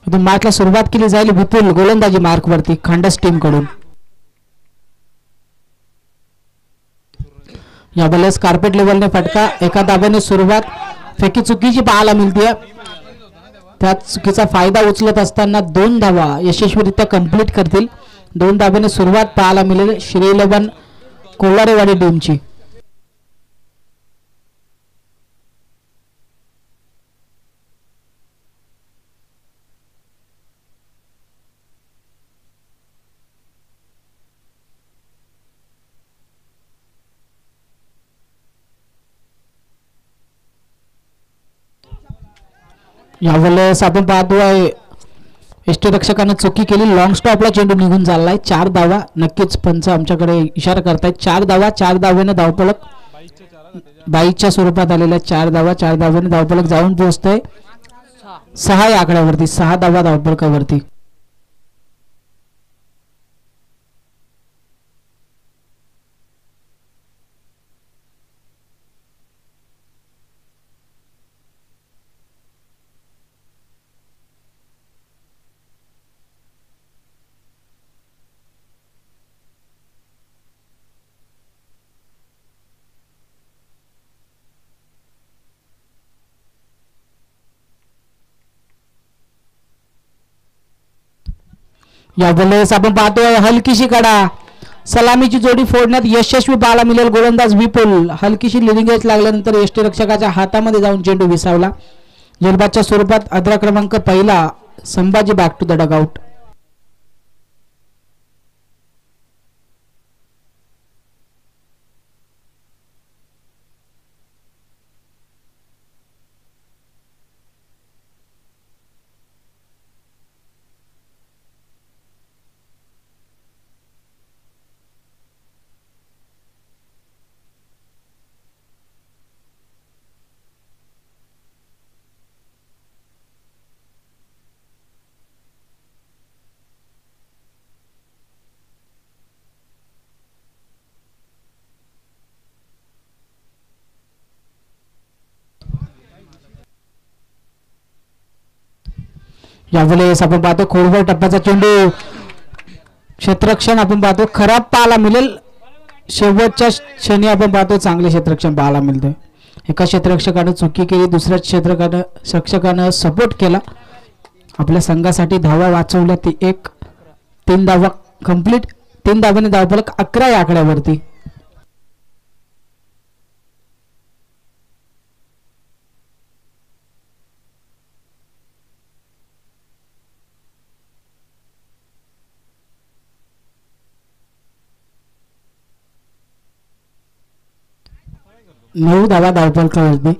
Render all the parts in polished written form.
इथून मॅचला सुरुवात केली जाईल विपुल गोलंदाजी मार्कवरती खंडस टीम कडून. या बलेस कार्पेट लेवलने फटका, एका दाब्याने सुरुवात, फेकी चुकीची पाहायला मिळते. त्या चुकीचा फायदा उचलत असताना 2 धावा यशस्वीरित्या कंप्लीट करतील. 2 धाब्याने सुरुवात पाहायला मिळेल श्री 11 कोल्हारेवाडी टीमची. यावेळेस आपण पाहतोय यष्टीरक्षकाने चुकी केली, लॉंग स्टॉपला चेंडू निघून चाललाय. 4 धावा नक्कीच पंच आमच्याकडे इशारा करतायत. 4 धावा, 4 धावेने धावफलक 22च्या स्वरूपात आलेल्या 4 धावा, 4 धावेने धावफलक जाऊन पोहोचतोय 6 या आकड्यावरती. 6 धावा धावफलकावरती. यावेळेस आपण पाहतोय हलकीशी कडा, सलामीची जोडी फोडण्यात यशस्वी पाहायला मिळेल गोलंदाज विपुल. हलकीशी लिडिंग एज लागल्यानंतर यष्टीरक्षकाच्या हातामध्ये जाऊन चेंडू विसावला. झेलबादच्या स्वरूपात अद्रा क्रमांक 1 Sambhaji back to the dugout. यावेळेस आपण पाहतो खोलवर टप्प्याचा चेंडू, क्षेत्ररक्षण आपण पाहतो खराब पाहायला मिळेल. शेवटच्या क्षणी आपण पाहतो चांगले क्षेत्ररक्षण पाहायला मिळते. एका क्षेत्ररक्षकाने चुकी केली, दुसऱ्या क्षेत्ररक्षकाने सपोर्ट केला, आपल्या संघासाठी धावा वाचवल्या. ती 3 धावा कंप्लीट. 3 धाव्याने धावफलक 11 या आकड्यावरती. नऊ धावा धावफलकावरती.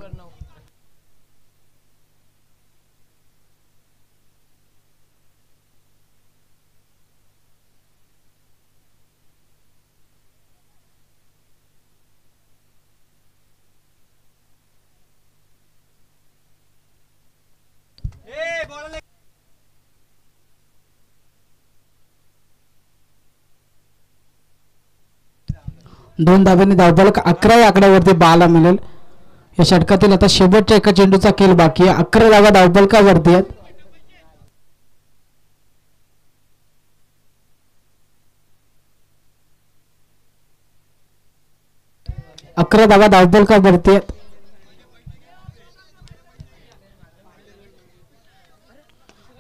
दोन धाब्याने धावफलक 11 या आकड्यावरती पाहायला मिळेल. या षटकातील आता शेवटच्या एका चेंडूचा खेळ बाकी आहे. 11 धावा धावफलकावरती आहेत. 11 धावा धावफलकावरती आहेत.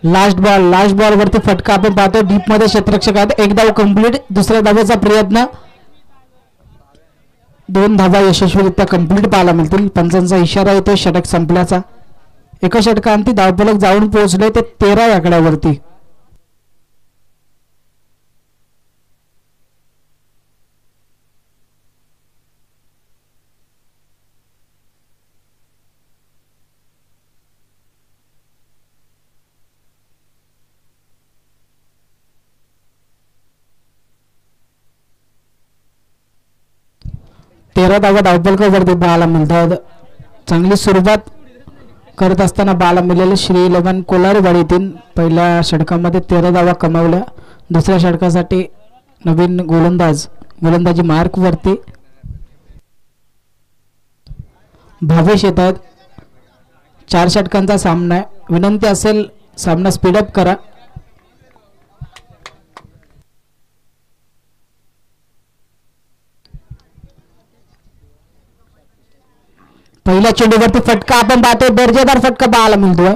लास्ट बॉल वरती फटका आपण पाहतो डीप मध्ये क्षेत्ररक्षक आहेत. 1 धाव कंप्लीट. दुसऱ्या धावेचा प्रयत्न. 2 धावा यशस्वीरित्या कंप्लीट पाहायला मिळतील. पंचांचा इशारा येतो षटक संपल्याचा. एका षटकांती धावफलक जाऊन पोहोचले ते 13 या आकड्यावरती. धावा धावफलकावरती पाहायला मिळतात. चांगली सुरुवात करत असताना पाहायला मिळाले श्री 11 कोल्हारेवाडीतील. पहिल्या षटकामध्ये 13 धावा कमावल्या. दुसऱ्या षटकासाठी नवीन गोलंदाजी मार्क वरती भावेश येतात. 4 षटकांचा सामना आहे. विनंती असेल सामना स्पीडअप करा. पहिल्या चेंडूवरती फटका आपण पाहतो, दर्जेदार फटका पाहायला मिळतोय.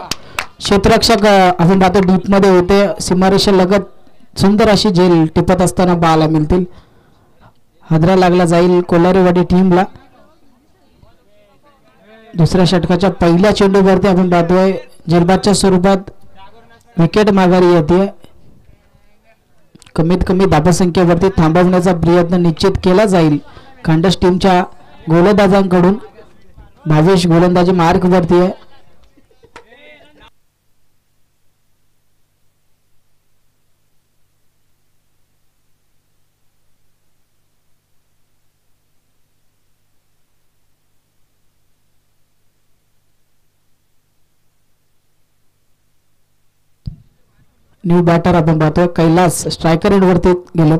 क्षेत्ररक्षक आपण पाहतो डीप मध्ये होते, सीमारेषा लगत सुंदर अशी झेल टिपत असताना पाहायला मिळतील. हादरा लागला जाईल कोलारेवाडी टीमला. दुसऱ्या षटकाच्या पहिल्या चेंडूवरती आपण पाहतोय झेलबादच्या स्वरूपात विकेट माघारी येते. कमीत कमी धावसंख्येवरती थांबवण्याचा प्रयत्न निश्चित केला जाईल खांडस टीमच्या गोलंदाजांकडून. भावेश गोलंदाजी मार्क वरती आहे. न्यू बॅटर आपण पाहतोय कैलास स्ट्रायकर एंड वरती गेलो.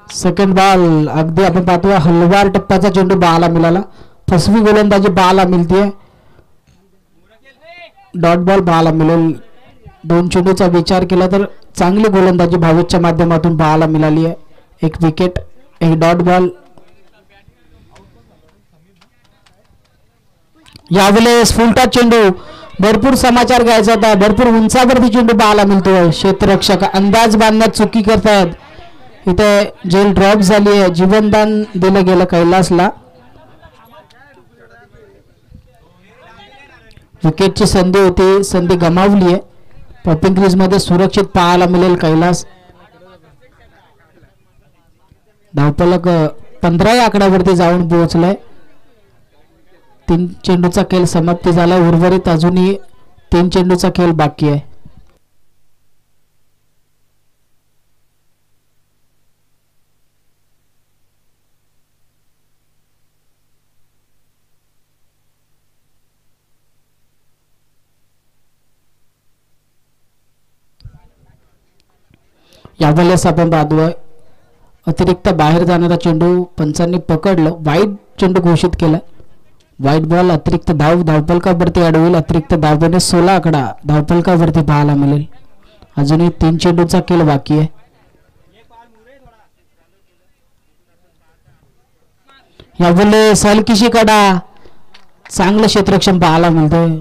सेकंड बॉल अगदी आपण पाहतोय हलवार टप्प्याचा चेंडू पाहायला मिळाला. फसवी गोलंदाजी पाहायला मिळते. डॉट बॉल पाहायला मिळेल. दोन चेंडूचा विचार केला तर चांगली गोलंदाजी भावेशच्या माध्यमातून पाहायला मिळाली आहे. एक विकेट, एक डॉट बॉल. यावेळेस फुलटा चेंडू, भरपूर समाचार घ्यायचा होता. भरपूर उंचावरती चेंडू पाहायला मिळतोय. क्षेत्ररक्षक अंदाज बांधण्यात चुकी करतायत. इथे जेल ड्रॉप झाली आहे. जीवनदान दिलं गेलं कैलासला. विकेटची संधी होती, संधी गमावली आहे. पॉपिंग क्रीज मध्ये सुरक्षित पाहायला मिळेल कैलास. धावफलक 15 या आकड्यावरती जाऊन पोहोचलाय. 3 चेंडूचा खेळ समाप्ती झाला. उर्वरित अजूनही 3 चेंडूचा खेळ बाकी आहे. यावेळेस आपण पाहतोय अतिरिक्त बाहेर जाणारा चेंडू पंचांनी पकडलं. वाईट चेंडू घोषित केला. वाईट बॉल अतिरिक्त धावफलकावरती अडवेल. अतिरिक्त धावेने 16 आकडा धावफलकावरती पाहायला मिळेल. अजूनही 3 चेंडूचा खेळ बाकी आहे. यावेळेस हलकीशी कडा, चांगलं क्षेत्ररक्षण पाहायला मिळतंय.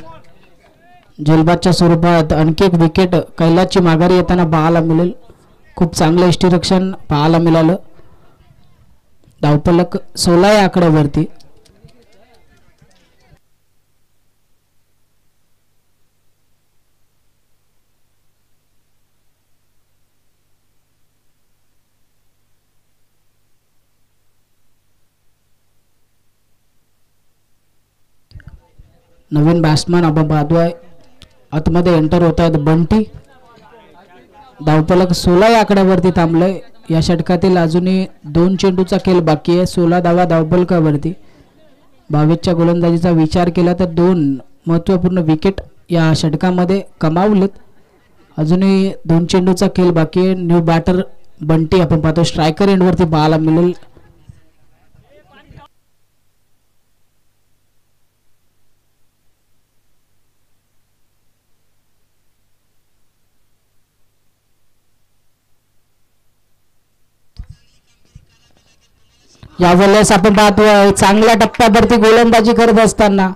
झेलबादच्या स्वरूपात आणखी एक विकेट कैलासची माघारी येताना पाहायला मिळेल. खूप चांगलं यष्टीरक्षण पाहायला मिळालं. धावफलक 16 या आकड्यावरती. नवीन बॅट्समॅन आपण पाहतोय आतमध्ये एंटर होत आहेत. बंटी. धावफलक 16 या आकड्यावरती थांबलंय. या षटकातील अजूनही 2 चेंडूचा खेळ बाकी आहे. 16 धावा धावफलकावरती. भावेशच्या गोलंदाजीचा विचार केला तर 2 महत्त्वपूर्ण विकेट या षटकामध्ये कमावलेत. अजूनही 2 चेंडूचा खेळ बाकी आहे. न्यू बॅटर बंटी आपण पाहतो स्ट्रायकर एंडवरती पाहायला मिळेल. यावेळेस आपण पाहतोय चांगल्या टप्प्यावरती गोलंदाजी करत असताना,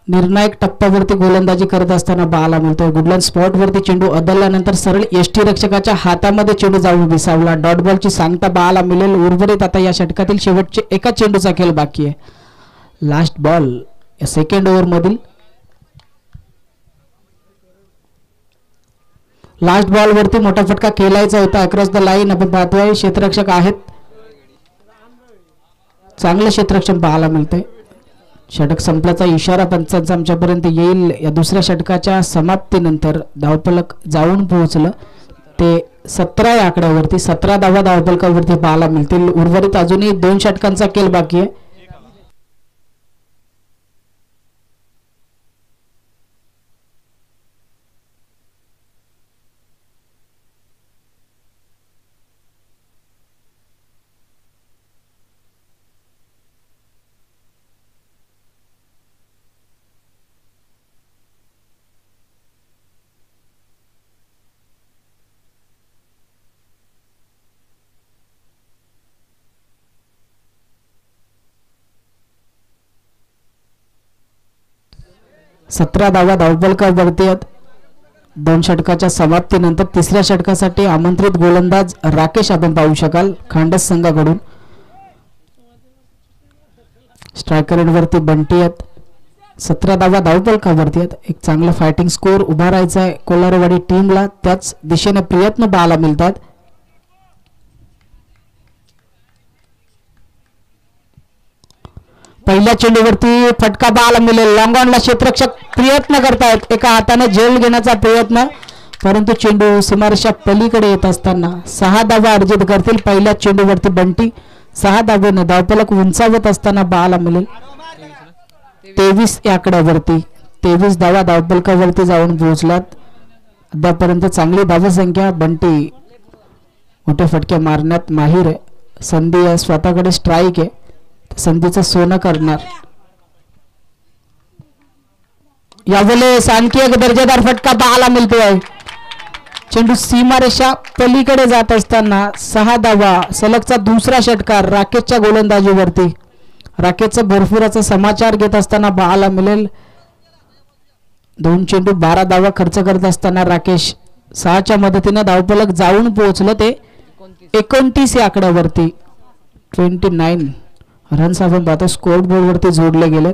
निर्णायक टप्प्यावरती गोलंदाजी करत असताना पाहायला मिळतोय. गुडलँड स्पॉट वरती चेंडू अदलल्यानंतर सरळ यष्टीरक्षकाच्या हातामध्ये चेंडू जाऊन विसावला. डॉट बॉलची सांगता पाहायला मिळेल. उर्वरित आता या षटकातील शेवटचे एका चेंडूचा खेळ बाकी आहे. लास्ट बॉल या सेकंड ओव्हर मधील. लास्ट बॉल वरती मोठा फटका खेळायचा होता. अक्रॉस द लाईन आपण पाहतोय क्षेत्ररक्षक आहेत. चांगलं क्षेत्ररक्षण पाहायला मिळतंय. षटक संपल्याचा इशारा पंचांचा आमच्यापर्यंत येईल. या दुसऱ्या षटकाच्या समाप्तीनंतर धावफलक जाऊन पोहोचलं ते 17 या आकड्यावरती. 17 धावा धावफलकावरती पाहायला मिळतील. उर्वरित अजूनही 2 षटकांचा खेळ बाकी आहे. 17 धावा धावफलकावरती आहेत. 2 षटकाच्या समाप्तीनंतर तिसऱ्या षटकासाठी आमंत्रित गोलंदाज राकेश आपण पाहू शकाल खांडस संघाकडून. स्ट्रायकर एंडवरती बंटी आहेत. 17 धावा धावफलकावरती आहेत. एक चांगला फायटिंग स्कोर उभा राहायचा आहे कोलारवाडी टीमला. त्याच दिशेने प्रयत्न पाहायला मिळतात. पहिल्या चेंडूवरती फटका पाहायला मिळेल. लॉंग ऑनला क्षेत्ररक्षक प्रयत्न करतायत एका हाताने झेल घेण्याचा प्रयत्न, परंतु चेंडू सीमारेषा पलीकडे येत असताना 6 धावा अर्जित करतील. पहिल्या चेंडूवरती बंटी 6 धावेने धावफलक उंचावत असताना पाहायला मिळेल. 23 या आकड्यावरती 23 धावा धावफलकावरती जाऊन पोहोचलात. अद्यापर्यंत चांगली धावसंख्या. बंटी मोठे फटके मारण्यात माहीर आहे. संधी आहे, स्वतःकडे स्ट्राईक आहे, संधीचं सोनं करणार. यावेळेस आणखी एक दर्जेदार फटका पाहायला मिळतोय. चेंडू सीमारेषा पलीकडे जात असताना 6 धावा सलगचा दुसरा षटकार राकेशच्या गोलंदाजीवरती. राकेशचा भरपूरचा समाचार घेत असताना पाहायला मिळेल. 2 चेंडू 12 धावा खर्च करत असताना राकेश 6च्या मदतीने धावफलक जाऊन पोहोचलं. ते 29 या आकड्यावरती 29 रन्स आपण पाहतो स्कोर बोर्ड वरती जोडले गेले.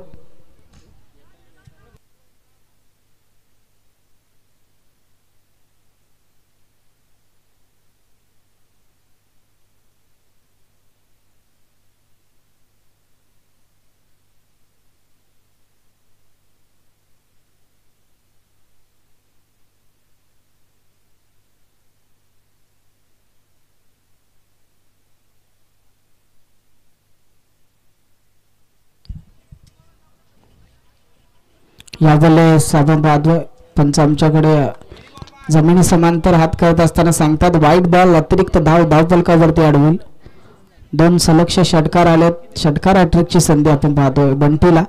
यावेळेस आपण पाहतोय पंच आमच्याकडे जमिनी समांतर हात करत असताना सांगतात वाईट बॉल अतिरिक्त धावफलकावरती अडवून. 2 सलग षटकार आलेत. षटकार हॅट्रिकची संधी आपण पाहतोय बंटीला.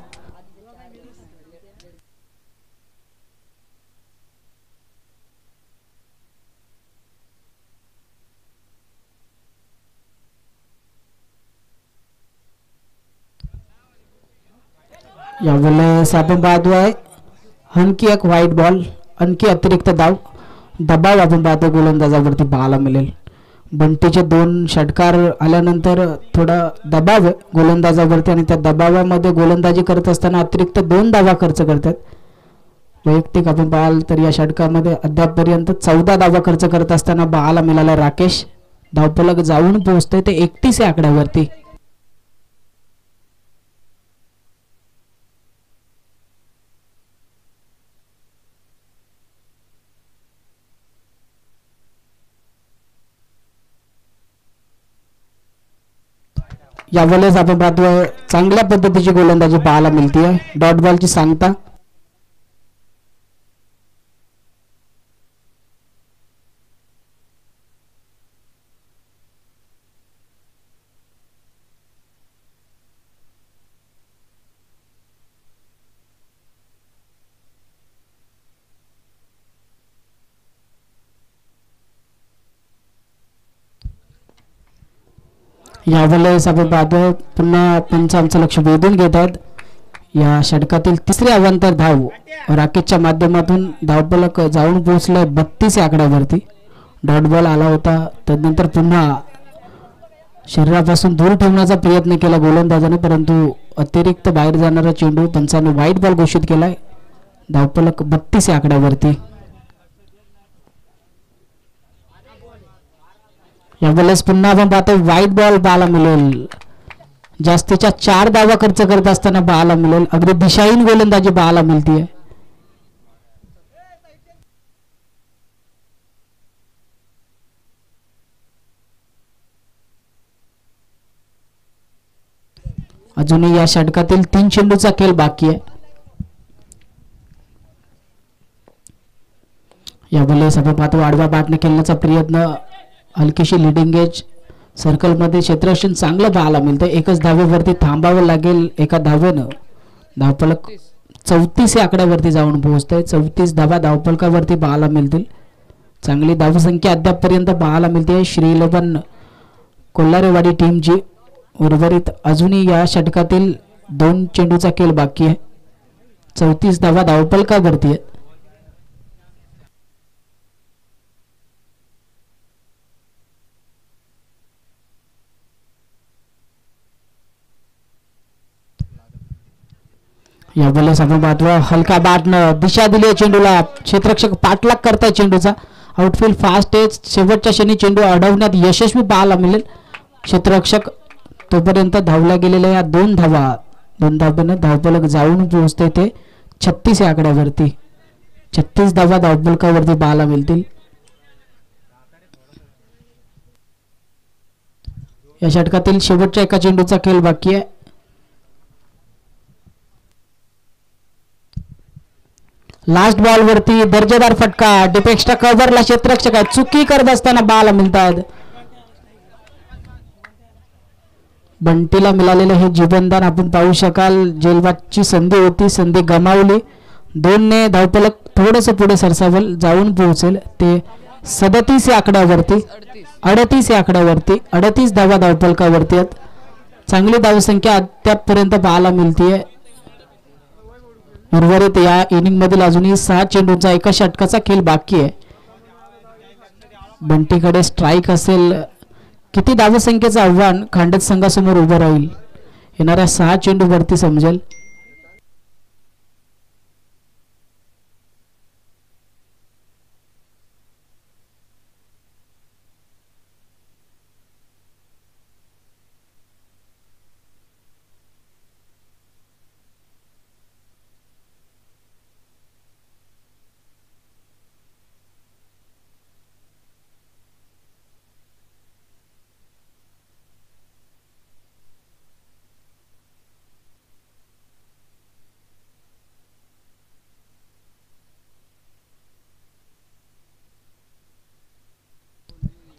यावेळेस आपण पाहतोय आणखी एक व्हाईट बॉल, आणखी अतिरिक्त दबाव आपण पाहतो गोलंदाजावरती पाहायला मिळेल. बंटीचे 2 षटकार आल्यानंतर थोडा दबाव आहे गोलंदाजावरती आणि त्या दबावामध्ये गोलंदाजी करत असताना अतिरिक्त 2 धावा खर्च करतात. वैयक्तिक आपण पाहाल तर या षटकामध्ये अद्यापपर्यंत 14 धावा खर्च करत असताना पाहायला मिळाला राकेश. धावफलक जाऊन पोहोचतोय ते 31 या आकड्यावरती. यावेळेस आपण पाहतोय चांगल्या पद्धतीची गोलंदाजी पाहायला मिळते. डॉट बॉलची सांगता. यावेळेस आपण पाहतोय पुन्हा पंच आमचं लक्ष वेधून घेतात. या षटकातील तिसरी अवांतर धाव राकेशच्या माध्यमातून धावफलक जाऊन पोहोचलाय 32 या आकड्यावरती. डॉट बॉल आला होता, त्यानंतर पुन्हा शरीरापासून दूर ठेवण्याचा प्रयत्न केला गोलंदाजाने, परंतु अतिरिक्त बाहेर जाणारा चेंडू पंचाने वाईट बॉल घोषित केलाय. धावफलक 32 या आकड्यावरती. यावेळेस पुन्हा आपण पाहतो व्हाईट बॉल पाहायला मिळेल. जास्तीच्या 4 धावा खर्च करत असताना पाहायला मिळेल. अगदी दिशाहीन गोलंदाजी पाहायला मिळते. अजूनही या षटकातील 3 चेंडूचा खेळ बाकी आहे. यावेळेस आपण पाहतो आडवा बॅटने खेळण्याचा प्रयत्न. हलकीशी लिडिंग एज सर्कलमध्ये क्षेत्ररक्षण चांगलं पाहायला मिळतं. एकच धावेवरती थांबावं लागेल. एका धावेनं धावफलक 34 या आकड्यावरती जाऊन पोहोचतंय. 34 धावा धावफलकावरती पाहायला मिळतील. चांगली धावसंख्या अद्यापपर्यंत पाहायला मिळते श्री 11 कोल्हारेवाडी टीमची. उर्वरित अजूनही या षटकातील 2 चेंडूचा खेळ बाकी आहे. 34 धावा धावफलकावरती आहेत. या बॉलला आपण पाहतो हलका बॅटनं दिशा दिली आहे चेंडूला. क्षेत्ररक्षक पाठलाग करताय चेंडूचा. आउटफील्ड फास्ट आहे. शेवटच्या क्षणी चेंडू अडवण्यात यशस्वी पाहायला मिळेल. क्षेत्ररक्षक तोपर्यंत धावल्या गेलेल्या या 2 धावा 2 धावांना धावफलक जाऊन पोहोचते ते 36 या आकड्यावरती. 36 धावा धावफलकावरती पाहायला मिळतील. या षटकातील शेवटच्या एका चेंडूचा खेळ बाकी आहे. लास्ट बॉल वरती दर्जेदार फटका. डिपेक्स्ट्रा कव्हरला क्षेत्ररक्षक आहे. चुकी करत असताना पाहायला मिळतात. बंटीला मिळालेलं हे जीवनदान आपण पाहू शकाल. जेलबादची संधी होती, संधी गमावली. 2ने धावफलक थोडंसं पुढे सरसावल जाऊन पोहोचेल ते 37 या आकड्यावरती. 38 या आकड्यावरती. 38 धावा धावफलकावरती आहेत. चांगली धावसंख्या अद्यापपर्यंत पाहायला मिळतीये. उर्वरित या इनिंग मधील अजूनही 6 चेंडूंचा एका षटकाचा खेळ बाकी आहे. बंटीकडे स्ट्राईक असेल. किती धावसंख्येचं आव्हान खांडत संघासमोर उभं राहील येणाऱ्या 6 चेंडूवरती समजेल.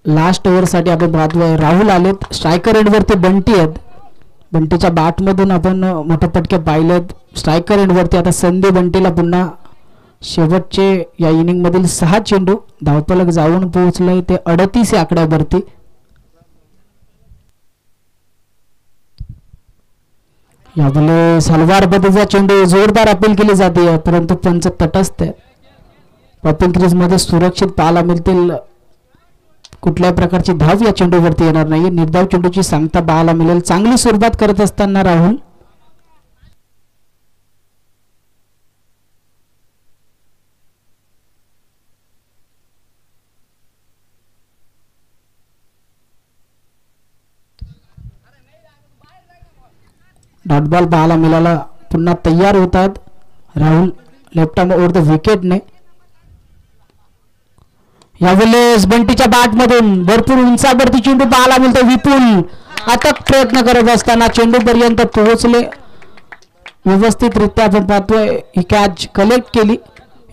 लास्ट ओव्हरसाठी आपण पाहतोय राहुल आलेत. स्ट्रायकर एंडवरती बंटी आहेत. बंटीच्या बॅटमधून आपण मोठे फटके पाहिलेत. स्ट्रायकर एंडवरती आता संधी बंटीला पुन्हा. शेवटचे या इनिंग मधील 6 चेंडू धावफलक जाऊन पोहोचले ते 38 या आकड्यावरती. यावेळी सलवार बदलचा चेंडू जोरदार अपील केली जाते परंतु पंच तटस्थ आहे. पॉपिंग क्रीज मध्ये सुरक्षित पाहायला मिळतील. कुठल्याही प्रकारची धाव या चेंडूवरती येणार नाही. निर्धाव चेंडूची सांगता पाहायला मिळेल. चांगली सुरुवात करत असताना राहुल. डॉट बॉल पाहायला मिळाला. पुन्हा तयार होतात Rahul left arm over the विकेटने. यावेळेस बंटीच्या बॅट मधून भरपूर उंचावरती चेंडू पाहायला मिळतो. विपुल अथक प्रयत्न करत असताना चेंडू पर्यंत पोहोचले व्यवस्थितरित्या. आपण पाहतोय ही कॅच कलेक्ट केली.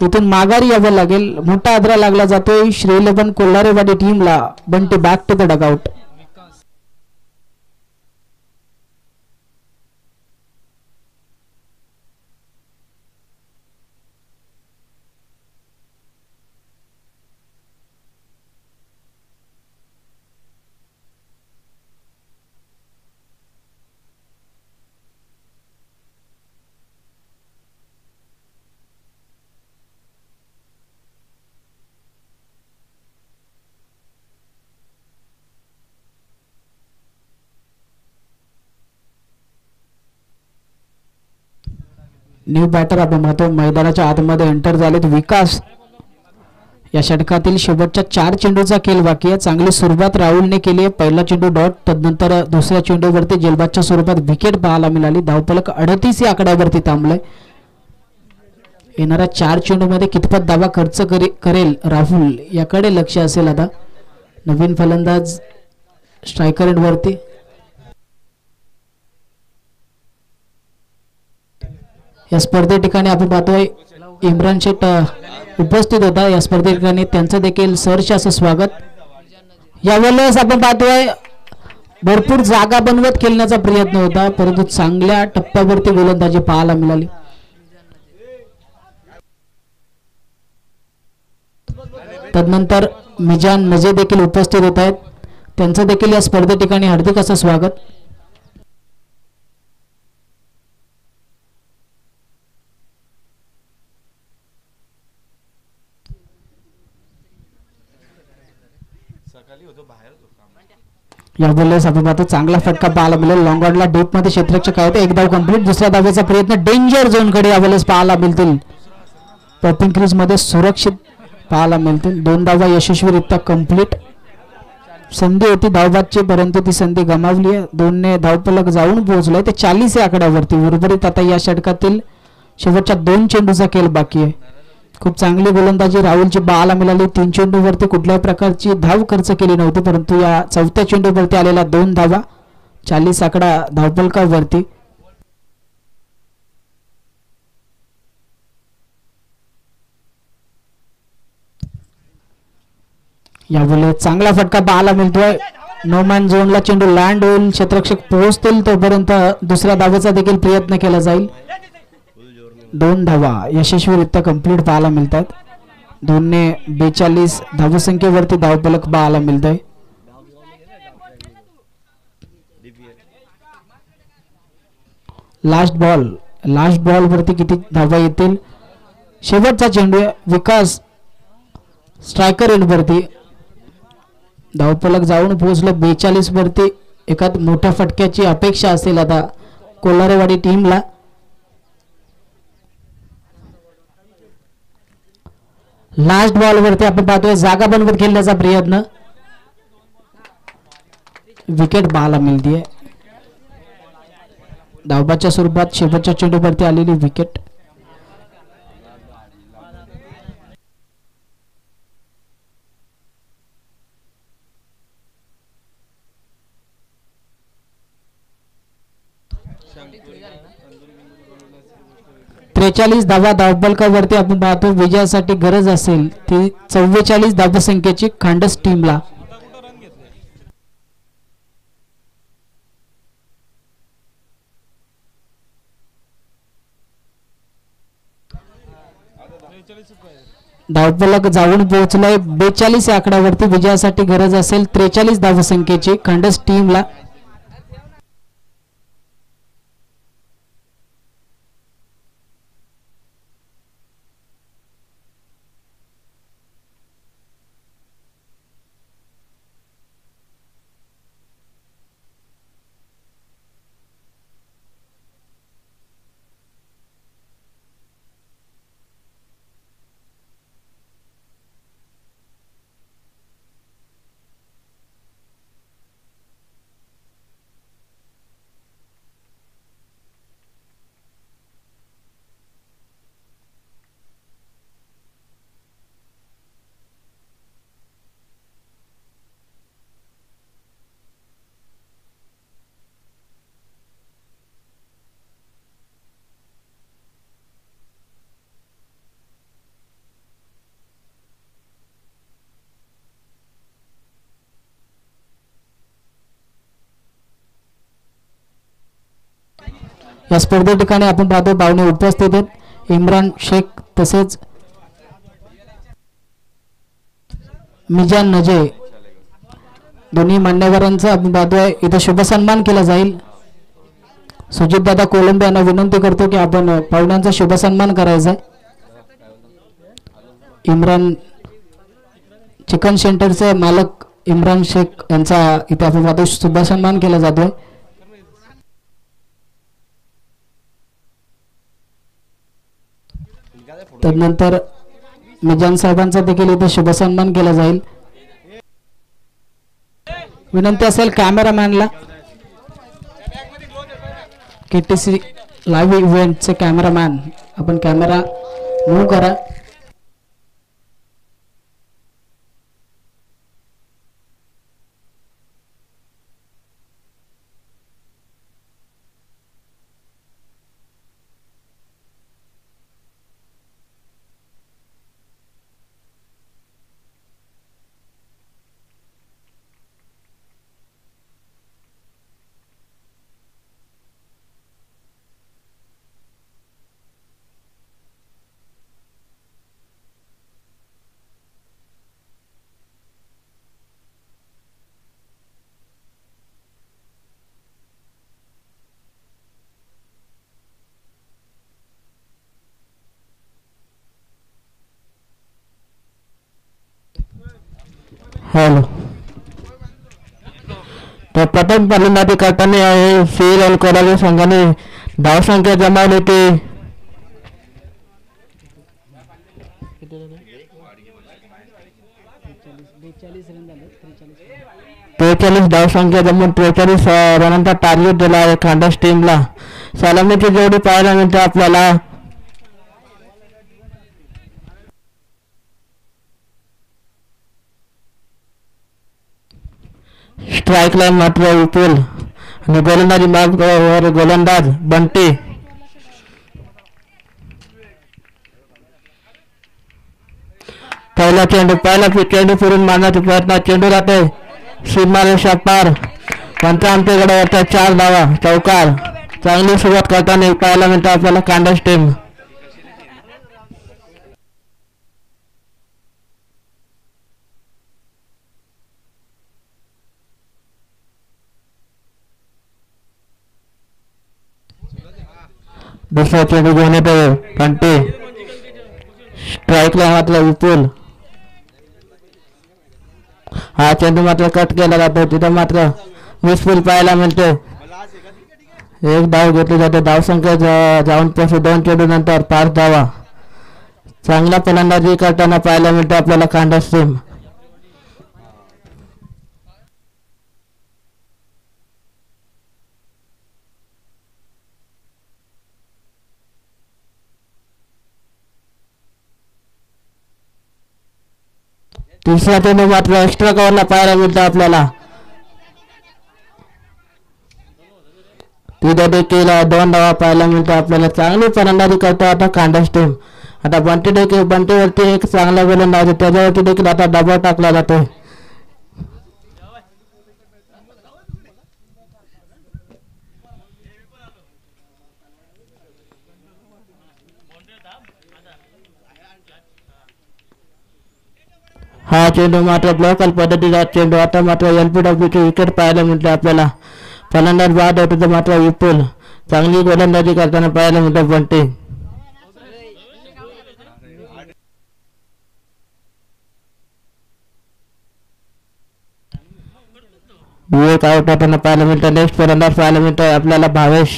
इथून माघारी यावं लागेल. मोठा आदरा लागला जातोय श्रीलेबन कोल्हारेवाडी टीमला. Bunty back to the dugout. New batter आपण पाहतो मैदानाच्या आतमध्ये एंटर झालेत विकास. या षटकातील शेवटच्या 4 चेंडूचा खेळ बाकी आहे. चांगली सुरुवात राहुलने केली आहे. पहिला चेंडू डॉट. तदनंतर दुसऱ्या चेंडूवरती जेलबादच्या स्वरूपात विकेट पाहायला मिळाली. धावफलक 38 या आकड्यावरती थांबलाय. येणाऱ्या 4 चेंडूमध्ये कितपत धावा खर्च करेल राहुल याकडे लक्ष असेल. आता नवीन फलंदाज स्ट्रायकर एंडवरती. या स्पर्धे ठिकाणी आपण पाहतोय इम्रान शेठ उपस्थित होता. या स्पर्धे ठिकाणी त्यांचं देखील सहर्ष असं स्वागत. यावेळेस आपण पाहतोय भरपूर जागा बनवत खेळण्याचा प्रयत्न होता परंतु चांगल्या टप्प्यावरती गोलंदाजी पाहायला मिळाली. तदनंतर मिजान नजे देखील उपस्थित होत आहेत. त्यांचं देखील या स्पर्धे ठिकाणी हार्दिक असं स्वागत. या बोलले आपण पाहतो चांगला फटका पाहायला मिळेल. लॉंग ऑनला डीप मध्ये क्षेत्ररक्षक आहे. एक धाव कंप्लीट. दुसऱ्या धावेचा प्रयत्न डेंजर झोन कडे यावेळेस पाहायला मिळतील. पॉपिंग क्रीज मध्ये सुरक्षित पाहायला मिळतील. 2 धावा यशस्वीरित्या कंप्लीट. संधी होती धावबादची परंतु ती संधी गमावली आहे. 2ने धावफलक जाऊन पोहोचलोय ते 40 या आकड्यावरती. उर्वरित आता या षटकातील शेवटच्या 2 चेंडूचा खेळ बाकी आहे. खूप चांगली गोलंदाजी राहुलची पाहायला मिळाली. 3 चेंडूवरती कुठल्याही प्रकारची धाव खर्च केली नव्हती परंतु या 4थ्या चेंडूवरती आलेल्या 2 धावा 40 आकडा धावफलकावरती. यावेळी चांगला फटका पाहायला मिळतोय. नो मॅन झोनला चेंडू लँड होईल. क्षेत्ररक्षक पोहोचतील तोपर्यंत दुसऱ्या धावेचा देखील प्रयत्न केला जाईल. 2 धावा यशस्वीरित्या कंप्लीट पाहायला मिळतात. 2ने 42 धावसंख्येवरती धावफलक पाहायला मिळतोय. लास्ट बॉल वरती किती धावा येतील. शेवटचा चेंडू विकास स्ट्रायकर एंड वरती. धावफलक जाऊन पोहोचलं 42 वरती. एखाद मोठ्या फटक्याची अपेक्षा असेल आता कोल्हारेवाडी टीमला. लास्ट बॉल वरती आपण पाहतोय जागा बनवत खेळण्याचा प्रयत्न. विकेट पाहायला मिळते. धावबाच्या स्वरूपात शेवटच्या चेंडूवरती आलेली विकेट. त्रेचाळीस धावा धावफलकावरती आपण पाहतो. विजयासाठी गरज असेल ती 44 धावसंख्येची खांडस टीमला. धावफलक जाऊन पोहोचलाय 42 या आकड्यावरती. विजयासाठी गरज असेल 43 धावसंख्येची खांडस टीमला. या स्पर्धे ठिकाणी आपण पाहतो पाहुणे उपस्थित आहेत. इम्रान शेख तसेच मिजान नजे दोन्ही मान्यवरांचा आपण पाहतोय इथे शुभ सन्मान केला जाईल. सुजित दादा कोलंबे यांना विनंती करतो की आपण पाहुण्यांचा शुभ सन्मान करायचा आहे. इम्रान चिकन सेंटरचे मालक इम्रान शेख यांचा इथे आपण पाहतो शुभ सन्मान केला जातोय. तदनंतर मिजान साहेबांचा देखील इथे शुभ सन्मान केला जाईल. विनंती असेल कॅमेरामॅनला केटीसी लाईव्ह इव्हेंटचे कॅमेरामॅन आपण कॅमेरा मूव्ह करा. हॅलो प्रथम फलंदाजी करताना आहे सीएल कोलाजे संघाने धावसंख्या जमावली होती 43 धावसंख्या जमून 43 रनांचा टार्गेट दिला आहे खांडास टीमला. सलामीची जोडी पाहायला मिळते आपल्याला. स्ट्राईक लाईन मात्र विपुल आणि गोलंदाजी मार्गावर गोलंदाज बंटी. पहिला चेंडू फिरून मारण्याचा प्रयत्न. चेंडू जाते सीमारेषा पार. पंचांतेकडे होता 4 धावा चौकार. चांगली सुरुवात करताना पाहायला मिळतं आपल्याला कांडस टीम. दुसरा चेंडू घेऊन येतो पंटी. स्ट्राईकला मात्र विपुल. हा चेंडू मात्र कट केला जातो. तिथं मात्र मिसफुल पाहायला मिळते. एक धाव घेतली जाते. धावसंख्या जाऊन पोहोचू 2 चेंडू नंतर 5 धावा. चांगला फलंदाजी करताना पाहायला मिळते आपल्याला कांडस टीम. तिसरा चेंडू मात्र एक्स्ट्रा कव्हरला पाहायला मिळतं आपल्याला. तिथे देखील 2 धावा पाहायला मिळतं आपल्याला. चांगली फलंदाजी करतो आता कांडस टीम. आता बंटीवरती एक चांगला गोलंदाज त्याच्यावरती देखील आता दबाव टाकला जातो. हा चेंडू मात्र ब्लॉकल पद्धतीचा चेंडू. आता मात्र LPWची विकेट पाहायला मिळते आपल्याला. फलंदाज बाद होतो तर मात्र विपुल. चांगली गोलंदाजी करताना पाहायला मिळतं बंटी. एक आउट होताना पाहायला मिळतं. नेक्स्ट फलंदाज पाहायला मिळतं आपल्याला भावेश.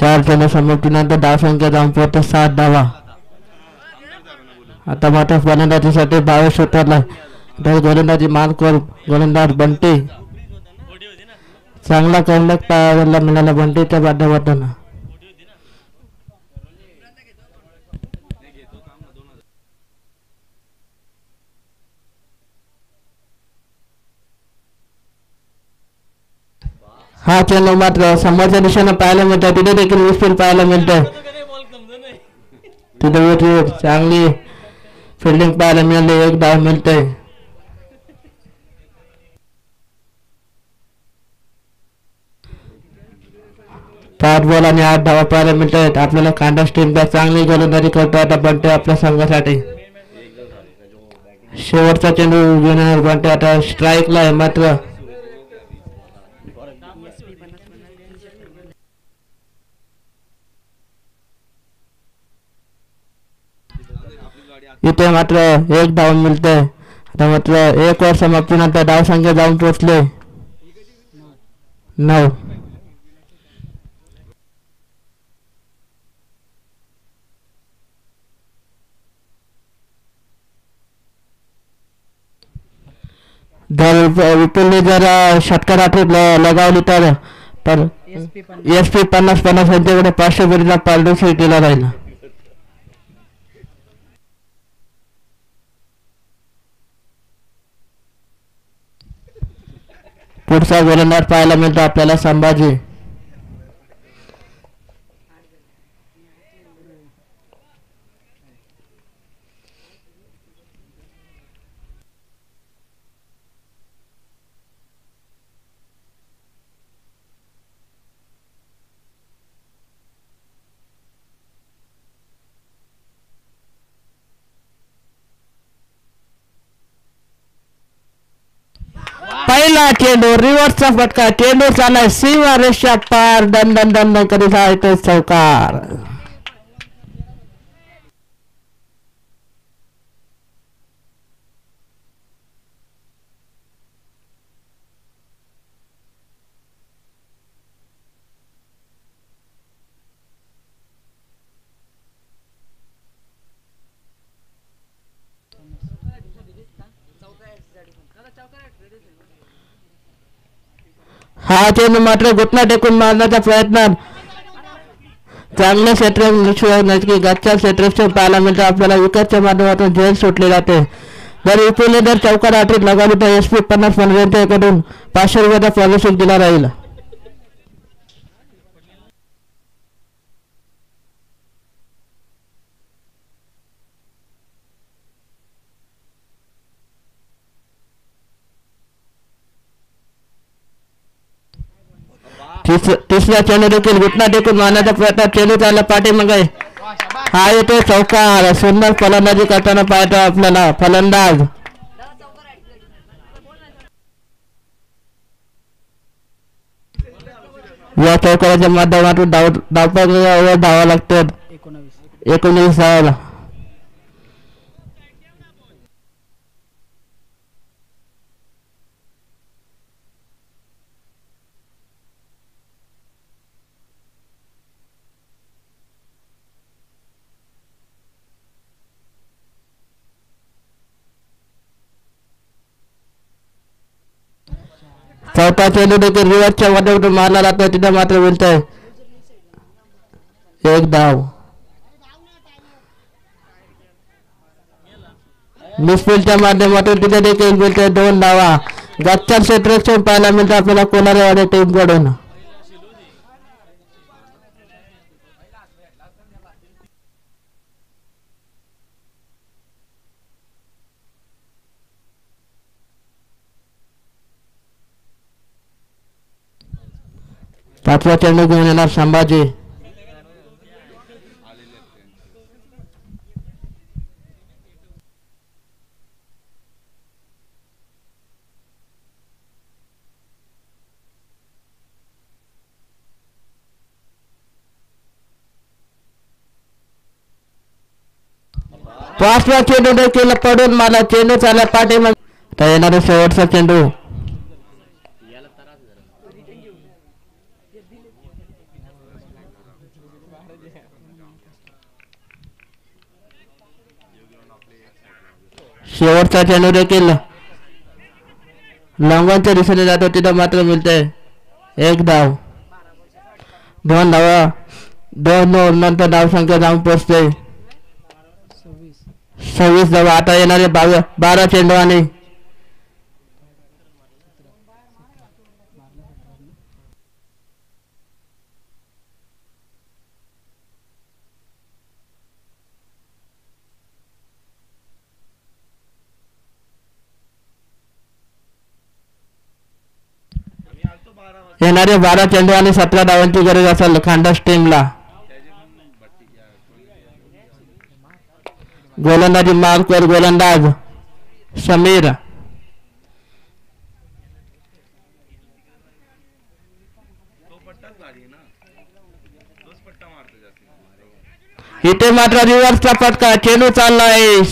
चार चेंडू समाप्तीनंतर धावसंख्या जाऊन पोहोचते 7 धावा. आता मात्र फलंदाजीसाठी भावेश उतरला. गोलंदाजी मार्कवर गोलंदाज बंटी. चांगला कमबॅक पाहायला मिळाला बंटीच्या माध्यमातून. हा चेंडू मात्र समोरच्या दिशेने पाहायला मिळतं. तिथे देखील विस्फोट पाहायला मिळतं. तिथे चांगली फिल्डिंग पाहायला मिळाली. 1 धाव मिळते. 5 बॉल आणि 8 धावा पाहायला मिळतात आपल्याला. कांडस टीमचा चांगली गोलंदाजी करतो आता बंटी आपल्या संघासाठी. शेवटचा चेंडू घेणार बंटी. आता स्ट्राईकला आहे मात्र. इथे मात्र 1 धाव मिळते. आता मात्र 1 ओव्हर समाप्तीनंतर धावसंख्या जाऊन पोहोचले 9. विपुलने जर षटकारात्री लगावली तर SP 50-50 यांच्याकडे 500 बरीचा पारितोषिक दिला जाईल. पुढचा गोलंदाज पाहायला मिळतो आपल्याला संभाजी. पहिला चेंडू रिव्हर्सचा फटका चेंडू चाललाय सीमा रेषा पार दन दन दन दन करीत आहे तो चौकार. हा चेंडू मात्र घुटना टेकून मारण्याचा प्रयत्न चांगल्या क्षेत्र गच्च्या क्षेत्र पाहायला मिळतं. आपल्याला विकेटच्या माध्यमातून झेल सुटले जाते. जर विपुलने जर चौकार आठवीत लगावली तर SP 50 यांच्याकडून 500 रुपयाचा स्कॉलरशिप दिला राहील. तिसरा चेंडू देखील घुटना टेकून मारण्याचा प्रयत्न चेंडू त्याला पाठीमागे हा येतो चौकार. सुंदर फलंदाजी करताना पाहतो आपल्याला फलंदाज. या चौकाराच्या माध्यमातून धावपळीवर धावा लागतात 19 धावाला. चौथा चेंडू देखील रिव्हर्सच्या माध्यमातून मारला जातो. तिथे मात्र मिळतंय 1 धाव. मिसफील्डच्या माध्यमातून तिथे देखील मिळतंय 2 धावा. गच्च्या क्षेत्ररक्षण पाहायला मिळतं आपल्याला कोलारेवाडी टीम कडून. पाचवा चेंडू घेऊन येणार संभाजी. पाचवा चेंडू देखील पडून मला चेंडू चालला पाठीमागे येणारा शेवटचा चेंडू. शेवटचा चेंडू देखील लॉंगॉनच्या दिशेने जातो. तिथं मात्र मिळते 1 धाव. 2 धावा 2 नंतर धावसंख्या जाऊन पोचते 26 धावा. आता येणारे 12 चेंडू आणि येणारे 12 चेंडू आणि 17 धावांची गरज असेल खांडास टीमला. गोलंदाजी मार्कवर गोलंदाज समीर. इथे मात्र रिव्हर्सचा फटका चेंडू चाललाय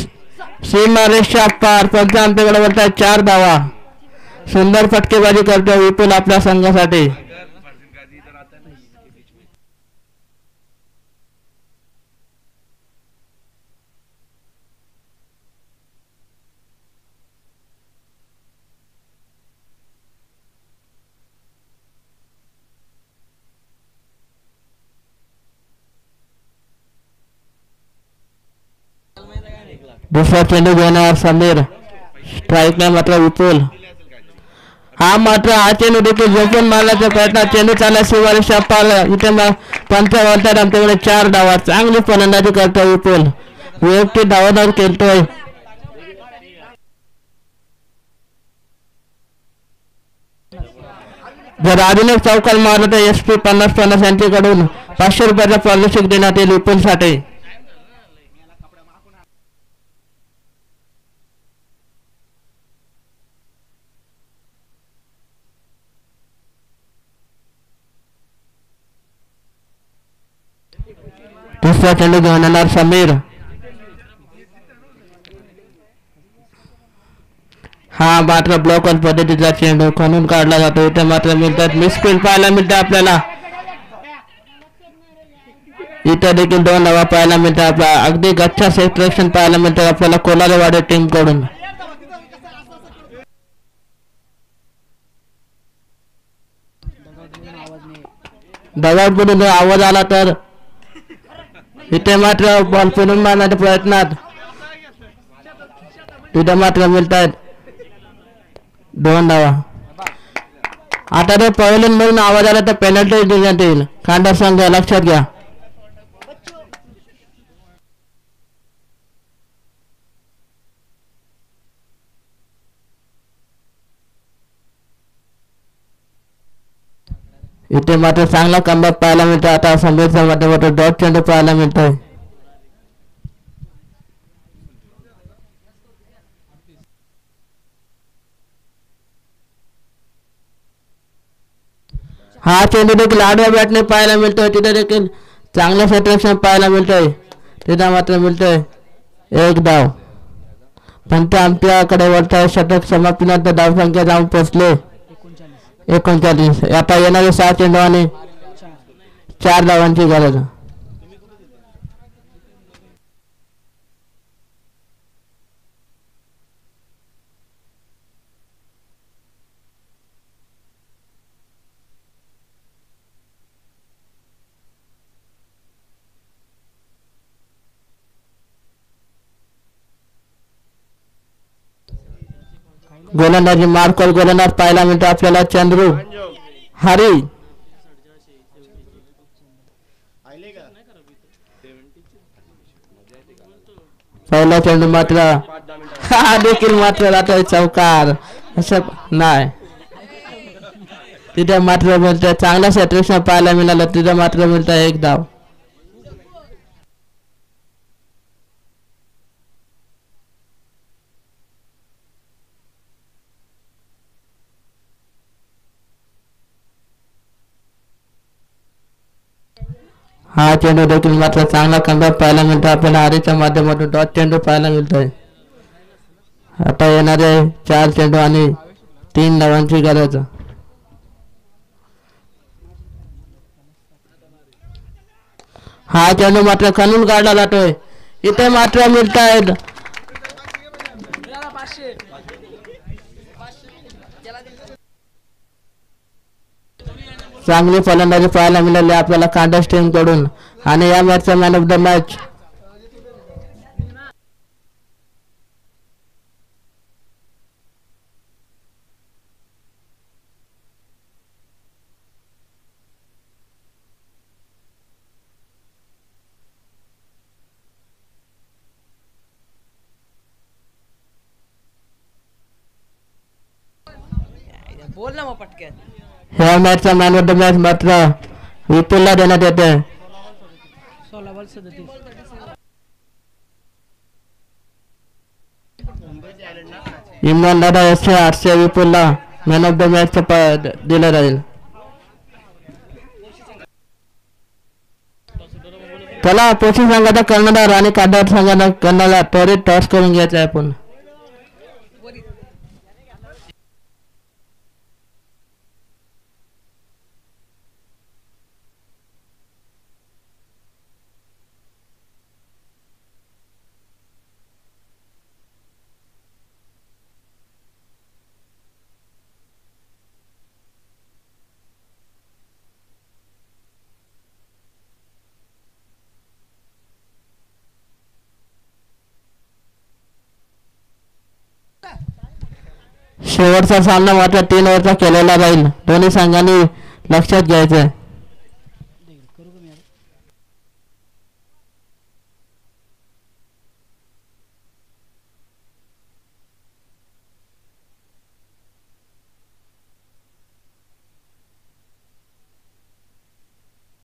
सीमा रेषा पार. पंच आमच्याकडे बोलतात 4 धावा. सुंदर फटकेबाजी करतो विपुल आपल्या संघासाठी. दुसरा चेंडू घेणार समीर. स्ट्राईकला मात्र विपुल. हा मात्र हा चेंडू देखील झोपून मारण्याचा प्रयत्न चेंडू चालला शिवारेषा पार. इथे पंच बोलतात आमच्याकडे 4 धावा. चांगली फलंदाजी करतोय विपुल. वैयक्तिक धावादार खेळतोय. जर अजून एक चौकार मारला तर SP 50 यांच्याकडून 500 रुपयाचा स्कॉलरशिप देण्यात येईल विपुलसाठी. दुसरा चेंडू घेऊन येणार समीर. हा मात्र ब्लॉकर पद्धतीचा चेंडू खणून काढला जातो. इथे मात्र मिळतात मिसफील्ड पाहायला मिळते आपल्याला. इथे देखील 2 धावा पाहायला मिळतात. आपला अगदी गच्चा सेक्शन पाहायला मिळतात आपल्याला कोलारेवाडी टीम कडून. दगाडकडून आवाज आला तर इथे मात्र बॉल फिरून मारण्याच्या प्रयत्नात तिथे मात्र मिळतात 2 धावा. आता ते पहिले म्हणून आवाज आला तर पेनल्टी देण्यात येईल. खांडा संघ लक्षात घ्या. इथे मात्र चांगला कमबॅक पाहायला मिळतो. आता समीरच्या माध्यमातून डॉट चेंडू पाहायला मिळतोय. हा चेंडू देखील आडव्या बॅटने पाहायला मिळतोय. तिथे देखील चांगलं सेट्रेक्शन पाहायला मिळतोय. तिथे मात्र मिळतोय 1 धाव. पण ते आमच्याकडे वरच्या षटक समाप्तीनंतर धावसंख्या जाऊन पोहोचले 39. आता येणारे 6 चेंडू आणि 4 धावांची गरज. गोलंदाजी मार्कल गोलंदाज पाहायला मिळतो आपल्याला चंद्रू हरी. पहिला चेंडू मात्र हा देखील मात्र राहतोय चौकार. असं नाही तिथे मात्र मिळतं चांगलं सेट्रेक्शन पाहायला मिळालं. तिथे मात्र मिळतं 1 धाव. हा चेंडू देखील मात्र चांगला कमबॅक पाहायला मिळतो आपल्याला. हरीच्या माध्यमातून डॉट चेंडू पाहायला मिळतोय. आता येणारे 4 चेंडू आणि 3 धावांची गरज. हा चेंडू मात्र खणून काढला जातोय. इथे मात्र मिळत आहेत चांगली फलंदाजी पाहायला मिळाली आपल्याला कांडस टीम कडून. आणि या मॅचचा मॅन ऑफ द मॅच बोल ना मग पटकन. ह्या मॅचचा मॅन ऑफ द मॅच मात्र विपुलला देण्यात येते. इम्रान दादा SC 800 विपुलला मॅन ऑफ द मॅच दिला जाईल. त्याला पोषण संघाचा कर्णधार आणि कांडावर संघाचा कर्णधार त्वरित टॉस करून घ्यायचा आहे. आपण शेवटचा सामना मात्र 3 ओव्हरचा केलेला राहील. दोन्ही संघांनी लक्षात घ्यायचंय.